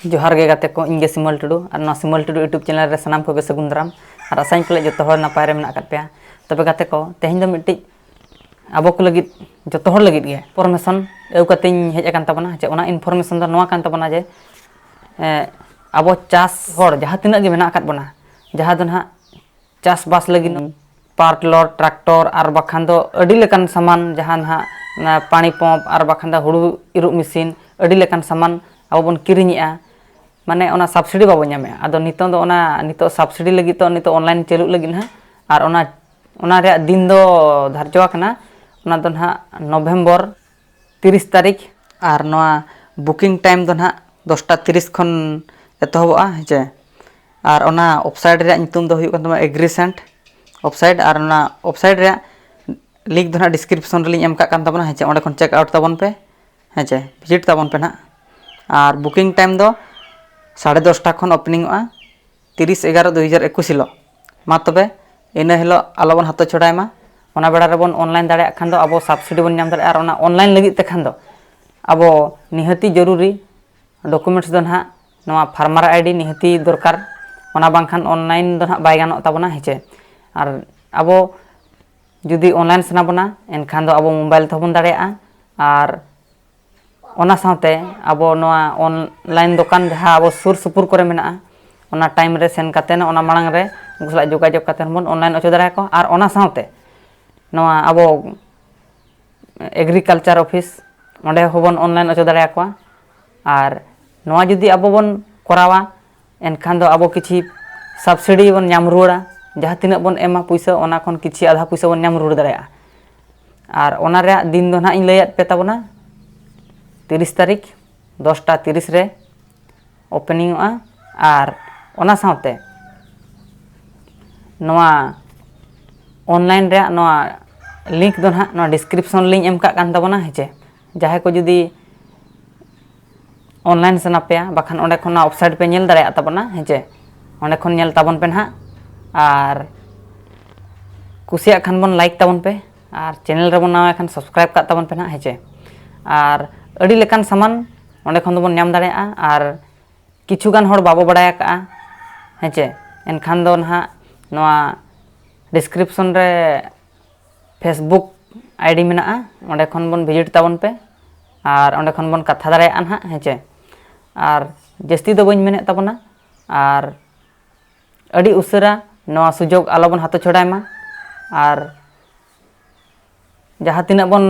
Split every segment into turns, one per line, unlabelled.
जोहार गे गाते को इंगे सिमल टुडू और ना सिमल टुडू यूट्यूब चैनल रे सनाम को गे सगुन दाराम और आसाई पले जो हर नपाय रे मेना कात पेया तबे गाते को तेहें दो मिट्टी आबो को लगित जो हर लगित गे इनफॉर्मेशन एउ कतें हेज अकान तबना जे ओना इनफॉर्मेशन दो नोआ कान तबना जे आबो चास हर जहां तिना गे मेना कात बना जहां दो ना चास बास लगिन पावर टिलर ट्रैक्टर और बखान दो अडी लेकान सामान जहां ना पानी पंप और बखान दो हुड़ू इरुक मेसिन अडी लेकान सामान आबो बन किरिङिया माने ओना सब्सिडी बाबो ᱧᱟᱢᱮ आदो नितो दो ओना नितो सब्सिडी लगी तो नितो ऑनलाइन चालू लगी ना और ओना रे दिन दो धार्जवा कना ओना दो ना नवंबर 30 तारीख और नोआ बुकिंग टाइम दो ना 10:30 खन एतहबआ जे और ओना वेबसाइट रे नितुम दो हुयु कन तमा एग्रीसेंट वेबसाइट और ओना वेबसाइट रे लिंक दो ना डिस्क्रिप्शन रे लिंक एम का कान तबना हेचे ओंडे खन चेक आउट ताबन पे हेचे विजिट ताबन पे ना और बुकिंग टाइम दो 10:30 खन ओपनिंग 30/11/2021 हिलो मा तबे इना हिलो आलोबन हातो छड़ायमा ओना बेड़ा रे बन ऑनलाइन दाड़े खान दो आबो सब्सिडी बन नाम दाड़े और ओना ऑनलाइन लगी ते खान दो आबो निहती जरूरी डॉक्यूमेंट्स दो ना नोआ फार्मर आईडी निहती दरकार ओना बांखान ऑनलाइन दो ना बाय गानो ताबना हेचे और आबो जुदी ऑनलाइन सना बना एनखान दो आबो मोबाइल तबन दाड़ेया और ओना साथे आबो नोआ ऑनलाइन दुकान जहां आबो सुर सुपुर करे मेना ओना टाइम रे सेन काते ना ओना मांग रे उनसला जोगाजोग काते बन ऑनलाइन ओचो दारा को और ओना साथे नोआ आबो एग्रीकल्चर ऑफिस ओंडे होबन ऑनलाइन ओचो दारा को और नोआ जुदी आबो बन करावा एनखान दो आबो किछि सब्सिडी बन नाम रुड़ा जहां तिना बन एमा पैसा ओना खन किछि आधा पैसा बन नाम रुड़ दारा और ओना रे दिन दो ना इन लैयात पे ताबना 30 तारीख 10:30 रे ओपनिंग और ओना साथे नोआ ऑनलाइन रे नोआ लिंक दो ना नोआ डिस्क्रिप्शन लिंक एम का कान तबना हेचे जहां को जुदी ऑनलाइन सना पे बाखान ओंडे खन वेबसाइट पे नेल दाड़े ताबना हेचे ओंडे खन नेल ताबन पे ना और कुसिया खान बन लाइक ताबन पे और चैनल रे बन नावा खान सब्सक्राइब का ताबन पे ना हेचे और अड़ी लेकान सामान ओंडे खन दोबन नाम दाड़ेया और किछुगान हर बाबो बड़ाय का हेचे एनखान दो ना नोआ डिस्क्रिप्शन रे फेसबुक आईडी मेना ओंडे खन बन विजिट ताबन पे और ओंडे खन बन कथा दाड़ेया ना हेचे और जस्ती दो बइन मेने ताबना और अड़ी उसरा नोआ सुजोग आलोबन हातो छड़ायमा और जहां तिना बन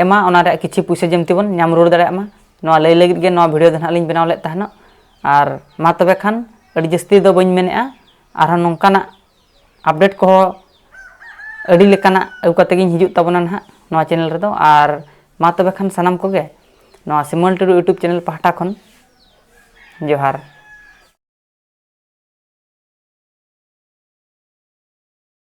एमा ओना रे किछि पैसा जेमति बन नाम रुड़ दाड़े मा नोआ लई लगित गे नोआ वीडियो दना लिंक बनाव ले ताहनो और मा तबे खान अड़ी जस्ती दो बइन मेनेआ और नोंकाना अपडेट को अड़ी लेकाना अउ कते गिन हिजुत ताबना ना नोआ चैनल रे दो और मा तबे खान सनाम को गे नोआ सिमल टुडू यूट्यूब चैनल पाहटा खन जोहार।